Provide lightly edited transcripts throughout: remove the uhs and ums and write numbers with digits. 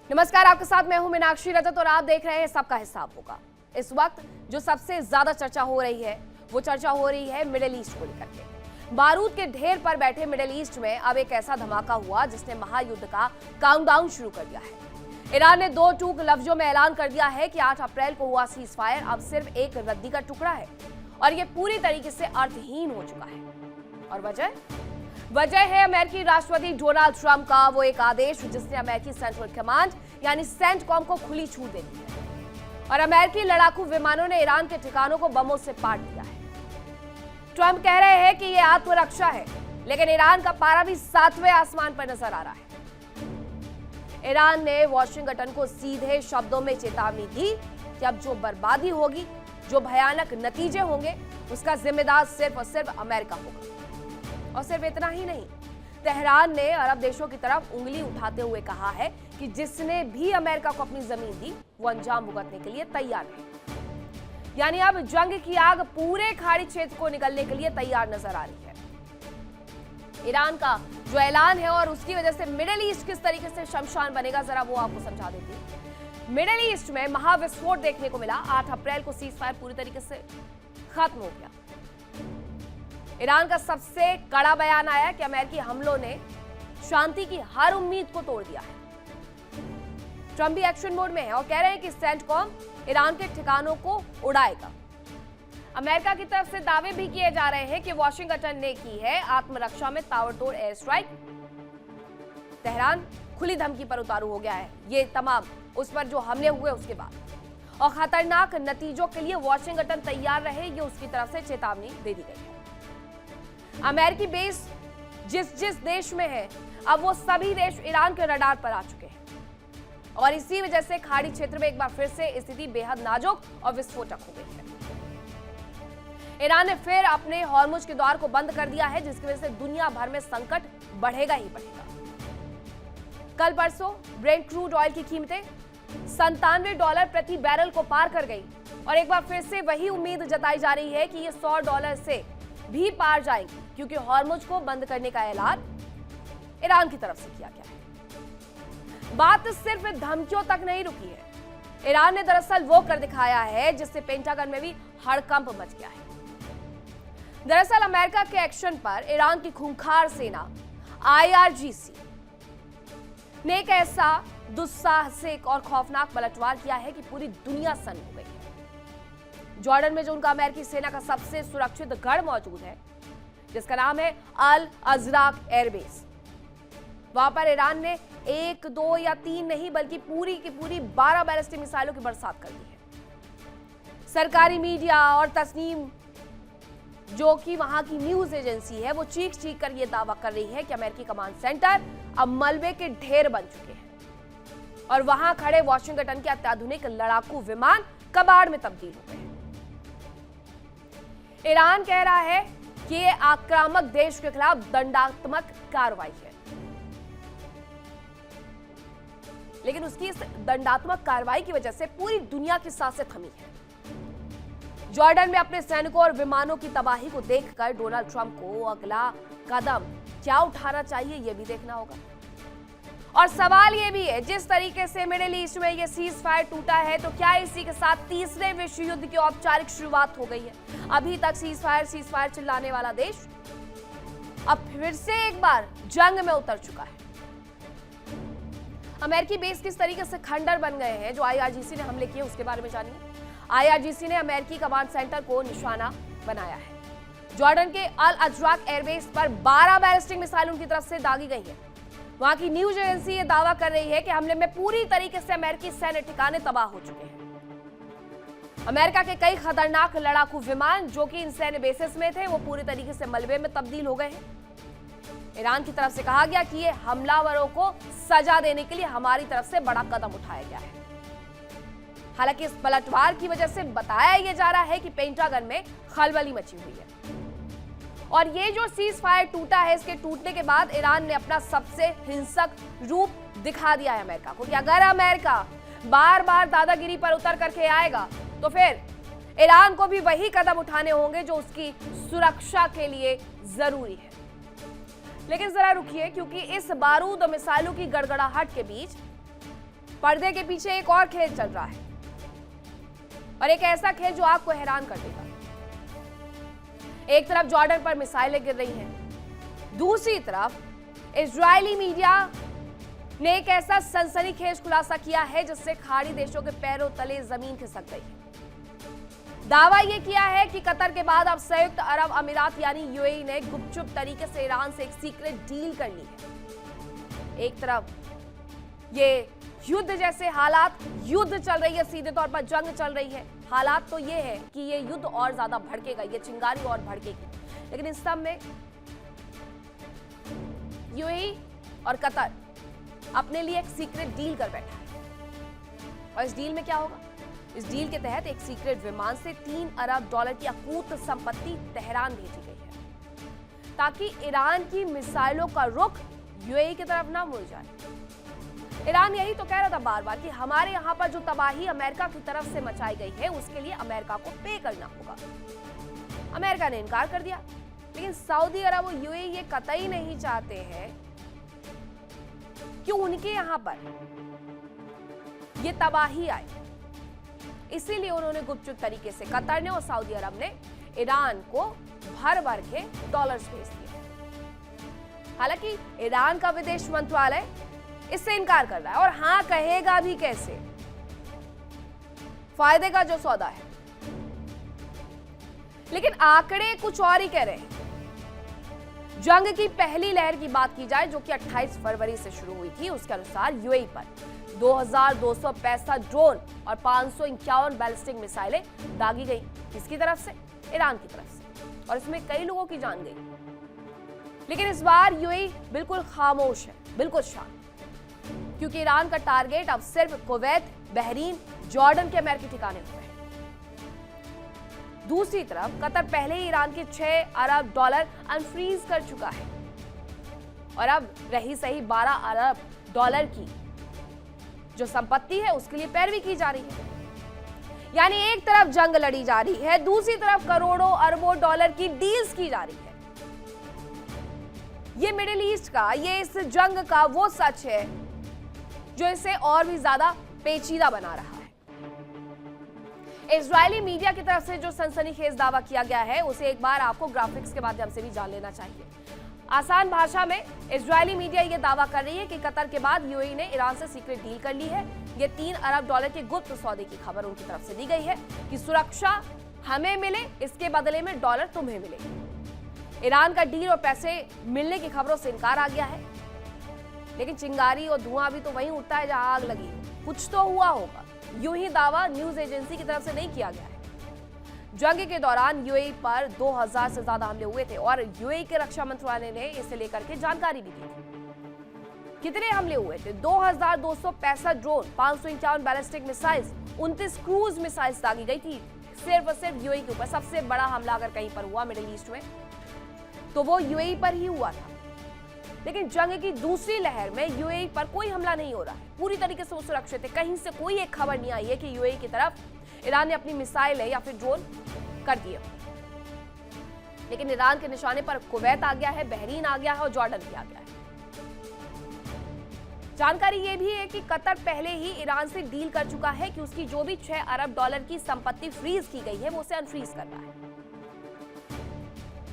नमस्कार, आपके साथ मैं हूं मीनाक्षी रजत और आप देख रहे हैं सबका हिसाब होगा। इस वक्त जो सबसे ज्यादा चर्चा हो रही है वो चर्चा हो रही है मिडिल ईस्ट को लेकर के। बारूद के ढेर पर बैठे मिडिल ईस्ट में अब एक ऐसा धमाका हुआ जिसने महायुद्ध का काउंटडाउन शुरू कर दिया है। ईरान ने दो टूक लफ्जों में ऐलान कर दिया है कि 8 अप्रैल को हुआ सीज फायर अब सिर्फ एक रद्दी का टुकड़ा है और ये पूरी तरीके से अर्थहीन हो चुका है। और वजह है अमेरिकी राष्ट्रपति डोनाल्ड ट्रंप का वो एक आदेश जिसने अमेरिकी सेंट्रल कमांड यानी सेंटकॉम को खुली छूट दे दी है और अमेरिकी लड़ाकू विमानों ने ईरान के ठिकानों को बमों से पाट दिया है। ट्रंप कह रहे हैं कि यह आत्मरक्षा है, लेकिन ईरान का पारा भी 7वें आसमान पर नजर आ रहा है। ईरान ने वॉशिंगटन को सीधे शब्दों में चेतावनी दी कि अब जो बर्बादी होगी, जो भयानक नतीजे होंगे, उसका जिम्मेदार सिर्फ और सिर्फ अमेरिका होगा। और सिर्फ इतना ही नहीं, तेहरान ने अरब देशों की तरफ उंगली उठाते हुए कहा है कि जिसने भी अमेरिका को अपनी जमीन दी वो अंजाम भुगतने के लिए तैयार है। यानी अब जंग की आग पूरे खाड़ी क्षेत्र को निकलने के लिए तैयार नजर आ रही है। ईरान का जो ऐलान है और उसकी वजह से मिडिल ईस्ट किस तरीके से शमशान बनेगा, जरा वो आपको समझा देती हूं। मिडिल ईस्ट में महाविस्फोट देखने को मिला। 8 अप्रैल को सीज फायर पूरी तरीके से खत्म हो गया। ईरान का सबसे कड़ा बयान आया कि अमेरिकी हमलों ने शांति की हर उम्मीद को तोड़ दिया है। ट्रंप भी एक्शन मोड में है और कह रहे हैं कि सेंटकॉम ईरान के ठिकानों को उड़ाएगा। अमेरिका की तरफ से दावे भी किए जा रहे हैं कि वॉशिंगटन ने की है आत्मरक्षा में ताबड़तोड़ एयर स्ट्राइक। तेहरान खुली धमकी पर उतारू हो गया है, ये तमाम उस पर जो हमले हुए उसके बाद। और खतरनाक नतीजों के लिए वॉशिंगटन तैयार रहे, ये उसकी तरफ से चेतावनी दे दी गई है। अमेरिकी बेस जिस देश में है, अब वो सभी देश ईरान के रडार पर आ चुके हैं और इसी वजह से खाड़ी क्षेत्र में एक बार फिर से स्थिति बेहद नाजुक और विस्फोटक हो गई है। ईरान ने फिर अपने हॉर्मुज के द्वार को बंद कर दिया है, जिसकी वजह से दुनिया भर में संकट बढ़ेगा ही बढ़ेगा। कल परसों ब्रेंट क्रूड ऑयल की कीमतें $97 प्रति बैरल को पार कर गई और एक बार फिर से वही उम्मीद जताई जा रही है कि ये $100 से भी पार जाएंगी, क्योंकि हॉर्मुज को बंद करने का ऐलान ईरान की तरफ से किया गया है। बात सिर्फ धमकियों तक नहीं रुकी है। ईरान ने दरअसल वो कर दिखाया है जिससे पेंटागन में भी हड़कंप मच गया है। दरअसल अमेरिका के एक्शन पर ईरान की खूंखार सेना IRGC ने एक ऐसा दुस्साहसिक और खौफनाक पलटवार किया है कि पूरी दुनिया सन्न हो गई है। जॉर्डन में जो उनका अमेरिकी सेना का सबसे सुरक्षित गढ़ मौजूद है, जिसका नाम है अल अजराक एयरबेस, वहां पर ईरान ने 1, 2 या 3 नहीं बल्कि पूरी की पूरी 12 बैलिस्टिक मिसाइलों की बरसात कर दी है। सरकारी मीडिया और तस्नीम, जो कि वहां की न्यूज एजेंसी है, वो चीख चीख कर यह दावा कर रही है कि अमेरिकी कमांड सेंटर अब मलबे के ढेर बन चुके हैं और वहां खड़े वॉशिंगटन के अत्याधुनिक लड़ाकू विमान कबाड़ में तब्दील हो गए हैं। ईरान कह रहा है कि ये आक्रामक देश के खिलाफ दंडात्मक कार्रवाई है, लेकिन उसकी इस दंडात्मक कार्रवाई की वजह से पूरी दुनिया की सांसें थमी है। जॉर्डन में अपने सैनिकों और विमानों की तबाही को देखकर डोनाल्ड ट्रंप को अगला कदम क्या उठाना चाहिए, यह भी देखना होगा। और सवाल यह भी है, जिस तरीके से मिडिल ईस्ट में यह सीज फायर टूटा है, तो क्या इसी के साथ तीसरे विश्व युद्ध की औपचारिक शुरुआत हो गई है? अभी तक सीज फायर चिल्लाने वाला देश अब फिर से एक बार जंग में उतर चुका है। अमेरिकी बेस किस तरीके से खंडर बन गए हैं जो IRGC ने हमले किए, उसके बारे में जानिए। IRGC ने अमेरिकी कमांड सेंटर को निशाना बनाया है। जॉर्डन के अल अजराक एयरबेस पर 12 बैलिस्टिक मिसाइल उनकी तरफ से दागी गई है। वहां की न्यूज एजेंसी ये दावा कर रही है कि हमले में पूरी तरीके से अमेरिकी सैन्य ठिकाने तबाह हो चुके हैं। अमेरिका के कई खतरनाक लड़ाकू विमान जो कि इन सैन्य बेसेस में थे, वो पूरी तरीके से मलबे में तब्दील हो गए हैं। ईरान की तरफ से कहा गया कि ये हमलावरों को सजा देने के लिए हमारी तरफ से बड़ा कदम उठाया गया है। हालांकि इस पलटवार की वजह से बताया यह जा रहा है कि पेंटागन में खलबली मची हुई है और ये जो सीज फायर टूटा है, इसके टूटने के बाद ईरान ने अपना सबसे हिंसक रूप दिखा दिया है अमेरिका को कि अगर अमेरिका बार बार दादागिरी पर उतर करके आएगा तो फिर ईरान को भी वही कदम उठाने होंगे जो उसकी सुरक्षा के लिए जरूरी है। लेकिन जरा रुकिए, क्योंकि इस बारूद और मिसाइलों की गड़गड़ाहट के बीच पर्दे के पीछे एक और खेल चल रहा है, और एक ऐसा खेल जो आपको हैरान कर देगा। एक तरफ जॉर्डन पर मिसाइलें गिर रही हैं, दूसरी तरफ इजरायली मीडिया ने एक ऐसा सनसनीखेज खुलासा किया है जिससे खाड़ी देशों के पैरों तले जमीन खिसक गई है। दावा यह किया है कि कतर के बाद अब संयुक्त अरब अमीरात यानी यूएई ने गुपचुप तरीके से ईरान से एक सीक्रेट डील कर ली है। एक तरफ ये युद्ध जैसे हालात, युद्ध चल रही है, सीधे तौर पर जंग चल रही है। हालात तो ये है कि ये युद्ध और ज्यादा भड़केगा, ये चिंगारी और भड़केगी। लेकिन इस सब में यूएई और कतर अपने लिए एक सीक्रेट डील कर बैठा है। और इस डील में क्या होगा? इस डील के तहत एक सीक्रेट विमान से 3 अरब डॉलर की अकूत संपत्ति तेहरान भेजी गई है, ताकि ईरान की मिसाइलों का रुख यूएई की तरफ ना मुड़ जाए। ईरान यही तो कह रहा था बार बार कि हमारे यहां पर जो तबाही अमेरिका की तरफ से मचाई गई है उसके लिए अमेरिका को पे करना होगा। अमेरिका ने इनकार कर दिया, लेकिन सऊदी अरब और यूएई ये कतई नहीं चाहते हैं कि उनके यहां पर ये तबाही आए। इसीलिए उन्होंने गुपचुप तरीके से, कतर ने और सऊदी अरब ने ईरान को भर भर के डॉलर्स भेज दिए। हालांकि ईरान का विदेश मंत्रालय इससे इनकार कर रहा है, और हां कहेगा भी कैसे, फायदे का जो सौदा है। लेकिन आंकड़े कुछ और ही कह रहे हैं। जंग की पहली लहर की बात की जाए जो कि 28 फरवरी से शुरू हुई थी, उसके अनुसार यूएई पर 2265 ड्रोन और 551 बैलिस्टिक मिसाइलें दागी गई। किसकी तरफ से? ईरान की तरफ से, और इसमें कई लोगों की जान गई। लेकिन इस बार यूएई बिल्कुल खामोश है, बिल्कुल शांत, क्योंकि ईरान का टारगेट अब सिर्फ कुवैत, बहरीन, जॉर्डन के अमेरिकी ठिकाने हुए हैं। दूसरी तरफ कतर पहले ही ईरान के 6 अरब डॉलर अनफ्रीज कर चुका है, और अब रही सही 12 अरब डॉलर की जो संपत्ति है उसके लिए पैरवी की जा रही है। यानी एक तरफ जंग लड़ी जा रही है, दूसरी तरफ करोड़ों अरबों डॉलर की डील्स की जा रही है। ये मिडिल ईस्ट का, ये इस जंग का वो सच है जो इसे और भी ज्यादा पेचीदा बना रहा है। इजरायली मीडिया की तरफ से जो सनसनीखेज दावा किया गया है उसे एक बार आपको ग्राफिक्स के माध्यम से भी जान लेना चाहिए। आसान भाषा में इजरायली मीडिया यह दावा कर रही है कि कतर के बाद यूएई ने ईरान से सीक्रेट डील कर ली है। ये 3 अरब डॉलर के गुप्त सौदे की खबर उनकी तरफ से दी गई है कि सुरक्षा हमें मिले, इसके बदले में डॉलर तुम्हें मिले। ईरान का डील और पैसे मिलने की खबरों से इनकार आ गया है, लेकिन चिंगारी और धुआं भी तो वहीं उठता है जहां आग लगी। कुछ तो हुआ होगा, यूं ही दावा न्यूज एजेंसी की तरफ से नहीं किया गया है। जंग के दौरान यूएई पर 2000 से ज्यादा हमले हुए थे, और यूएई के रक्षा मंत्रालय ने इसे लेकर के जानकारी भी दी थी। कितने हमले हुए थे? 2265 drone, 551 ballistic missiles, 29 cruise missiles दागी गई थी सिर्फ और सिर्फ यूएई के ऊपर। सबसे बड़ा हमला अगर कहीं पर हुआ मिडिल ईस्ट में तो वो यूएई पर ही हुआ था। लेकिन जंग की दूसरी लहर में यूएई पर कोई हमला नहीं हो रहा है, पूरी तरीके से वो सुरक्षित है। कहीं से कोई एक खबर नहीं आई है कि यूएई की तरफ ईरान ने अपनी मिसाइल या फिर ड्रोन कर दिए। लेकिन ईरान के निशाने पर कुवैत आ गया है, बहरीन आ गया है और जॉर्डन भी आ गया है। जानकारी यह भी है कि कतर पहले ही ईरान से डील कर चुका है कि उसकी जो भी 6 अरब डॉलर की संपत्ति फ्रीज की गई है वो उसे अनफ्रीज कर रहा है।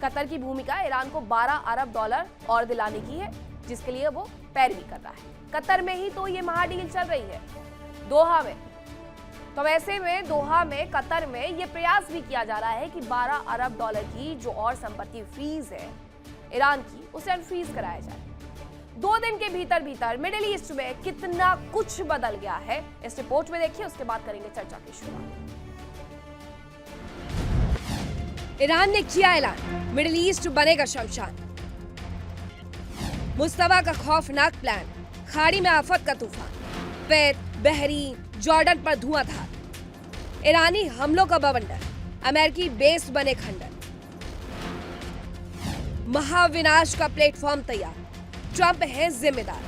कतर की भूमिका ईरान को 12 अरब डॉलर और दिलाने की है, जिसके लिए वो पैरवी कर रहा है। कतर में ही तो ये महाडील चल रही है, दोहा में। तो वैसे में दोहा में, कतर में ये प्रयास भी किया जा रहा है कि 12 अरब डॉलर की जो और संपत्ति फ्रीज है ईरान की, उसे अनफ्रीज कराया जाए। 2 दिन के भीतर भीतर मिडिल ईस्ट में कितना कुछ बदल गया है, इस रिपोर्ट में देखिए, उसके बाद करेंगे चर्चा की शुरुआत। ईरान ने किया ऐलान, मिडिल ईस्ट बनेगा शमशान। मुस्तफा का खौफनाक प्लान, खाड़ी में आफत का तूफान, कुवैत, बहरीन, जॉर्डन पर धुआंधार, ईरानी हमलों का बवंडर, अमेरिकी बेस बने खंडर, महाविनाश का प्लेटफॉर्म तैयार, ट्रंप है जिम्मेदार,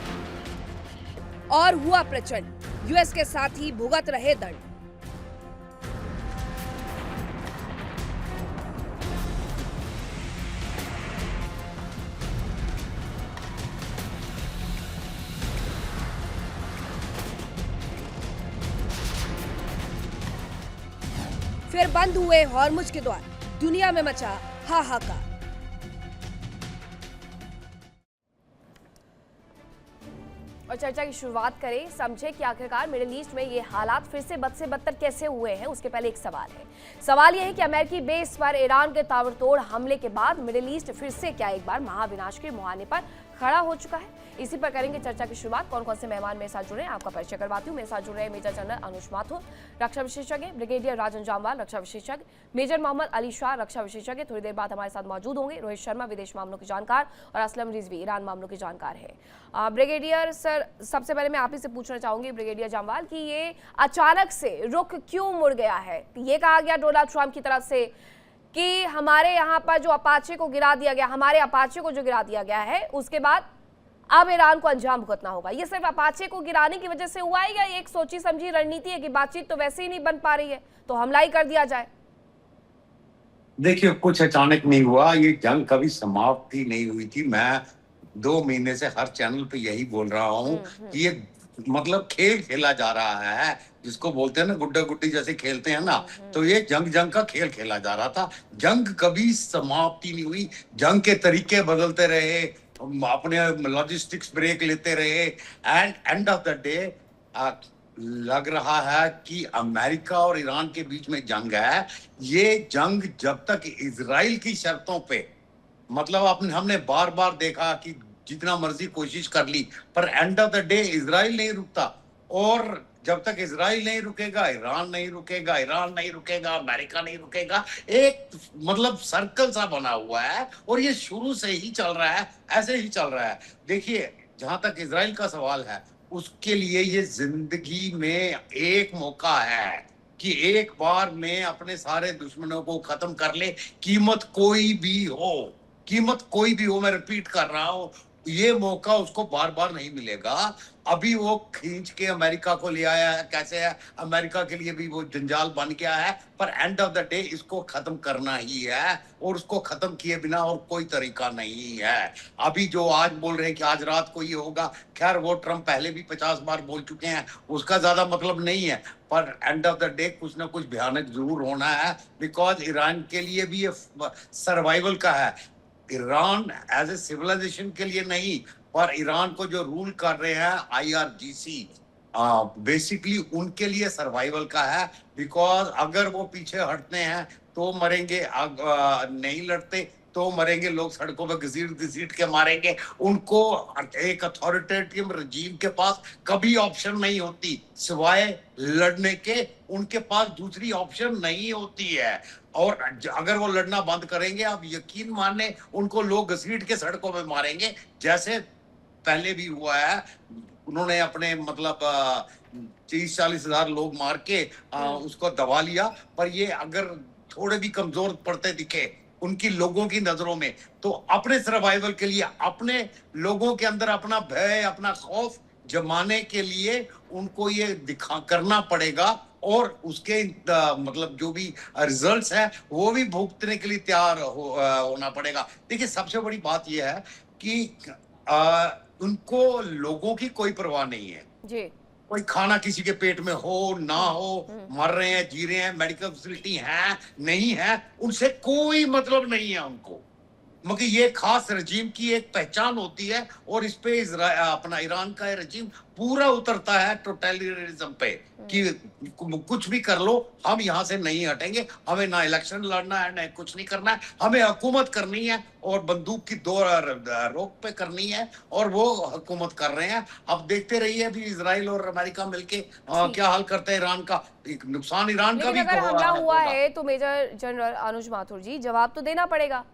और हुआ प्रचंड, यूएस के साथ ही भुगत रहे दंड। फिर बंद हुए हॉर्मुज के द्वार, दुनिया में मचा हाहाकार। और चर्चा की शुरुआत करें, समझे कि आखिरकार मिडिल ईस्ट में ये हालात फिर से बद से बदतर कैसे हुए हैं। उसके पहले एक सवाल है। सवाल यह है कि अमेरिकी बेस पर ईरान के ताबड़तोड़ हमले के बाद मिडिल ईस्ट फिर से क्या एक बार महाविनाश के मुहाने पर खड़ा हो चुका है। इसी पर करेंगे चर्चा की शुरुआत। कौन कौन से मेहमान मेरे साथ जुड़े हैं आपका परिचय करवाती हूँ। मेरे साथ जुड़ रहे हैं मेजर जनरल अनुज माथुर, रक्षा विशेषज्ञ, ब्रिगेडियर राजन जामवाल, रक्षा विशेषज्ञ, मेजर मोहम्मद अली शाह, रक्षा विशेषज्ञ। थोड़ी देर बाद हमारे साथ मौजूद होंगे रोहित शर्मा, विदेश मामलों के जानकार, और असलम रिजवी, ईरान मामलों के जानकार है। ब्रिगेडियर सर, सबसे पहले मैं आप ही से पूछना चाहूंगी, ब्रिगेडियर जामवाल, कि ये अचानक से रुख क्यों मुड़ गया है। ये कहा गया डोनाल्ड ट्रंप की तरफ से कि हमारे यहाँ पर जो अपाचे को गिरा दिया गया, हमारे अपाचे को जो गिरा दिया गया है, उसके बाद अब ईरान को अंजाम भुगतना होगा। ये सिर्फ अपाचे को गिराने की वजह से हुआ है या एक सोची समझी रणनीति है कि बातचीत तो वैसे ही नहीं बन पा रही है तो हमला ही कर दिया जाए? देखिए, कुछ अचानक नहीं हुआ। ये जंग कभी समाप्त ही नहीं हुई थी। मैं 2 महीने से हर चैनल पे यही बोल रहा हूँ कि ये मतलब खेल खेला जा रहा है, जिसको बोलते हैं ना गुड्डा गुड्डी जैसे खेलते हैं ना, तो ये जंग का खेल खेला जा रहा था। जंग कभी समाप्ति नहीं हुई। जंग के तरीके बदलते रहे, अपने लॉजिस्टिक्स ब्रेक लेते रहे, and end of the day लग रहा है कि अमेरिका और ईरान के बीच में जंग है। ये जंग जब तक इजराइल की शर्तों पे, मतलब हमने बार बार देखा कि जितना मर्जी कोशिश कर ली, पर end of the day Israel नहीं रुकता। और जब तक इजराइल नहीं रुकेगा, ईरान नहीं रुकेगा, ईरान नहीं रुकेगा, अमेरिका नहीं रुकेगा। एक मतलब सर्कल सा बना हुआ है और ये शुरू से ही चल रहा है, ऐसे ही चल रहा है। देखिए, जहां तक इजराइल का सवाल है, उसके लिए ये जिंदगी में एक मौका है कि एक बार में अपने सारे दुश्मनों को खत्म कर ले, कीमत कोई भी हो, कीमत कोई भी हो। मैं रिपीट कर रहा हूं, ये मौका उसको बार बार नहीं मिलेगा। अभी वो खींच के अमेरिका को ले आया है, कैसे है, अमेरिका के लिए भी वो जंजाल बन गया है, पर एंड ऑफ द डे इसको खत्म करना ही है और उसको खत्म किए बिना और कोई तरीका नहीं है। अभी जो आज बोल रहे हैं कि आज रात को ये होगा, खैर वो ट्रम्प पहले भी 50 बार बोल चुके हैं, उसका ज्यादा मतलब नहीं है, पर एंड ऑफ द डे कुछ ना कुछ भयानक जरूर होना है, बिकॉज ईरान के लिए भी ये सर्वाइवल का है। ईरान एज ए सिविलाइजेशन के लिए नहीं, पर ईरान को जो रूल कर रहे हैं IRGC, बेसिकली उनके लिए सर्वाइवल का है। बिकॉज अगर वो पीछे हटते हैं तो मरेंगे, नहीं लड़ते तो मरेंगे, लोग सड़कों पर घसीट के मारेंगे। उनको एक अथॉरिटेटिव रजीम के पास कभी ऑप्शन नहीं होती सिवाय लड़ने के, उनके पास दूसरी ऑप्शन नहीं होती है। और अगर वो लड़ना बंद करेंगे, आप यकीन माने उनको लोग घसीट के सड़कों में मारेंगे, जैसे पहले भी हुआ है। उन्होंने अपने मतलब 30-40 हजार लोग मार के उसको दबा लिया, पर ये अगर थोड़े भी कमजोर पड़ते दिखे उनकी लोगों की नजरों में, तो अपने सर्वाइवल के लिए, अपने लोगों के अंदर अपना भय, अपना खौफ जमाने के लिए उनको ये करना पड़ेगा, और उसके मतलब जो भी रिजल्ट्स है वो भी भुगतने के लिए तैयार होना पड़ेगा। देखिए, सबसे बड़ी बात यह है कि उनको लोगों की कोई परवाह नहीं है जी। कोई खाना किसी के पेट में हो ना हो, मर रहे हैं, जी रहे हैं, मेडिकल फैसिलिटी है नहीं है, उनसे कोई मतलब नहीं है उनको। मगर ये खास रजीम की एक पहचान होती है, और इस पे अपना ईरान का रजीम पूरा उतरता है टोटलिटरिज्म पे कि कुछ भी कर लो, हम यहाँ से नहीं हटेंगे, हमें ना इलेक्शन लड़ना है, ना कुछ नहीं करना है, हमें हुकूमत करनी है और बंदूक की 2 रोक पे करनी है, और वो हुकूमत कर रहे हैं। अब देखते रहिए अभी इजराइल और अमेरिका मिलके क्या हाल करते हैं ईरान का। नुकसान ईरान का भी अगर हमला हुआ है तो मेजर जनरल अनुज माथुर जी, जवाब तो देना पड़ेगा।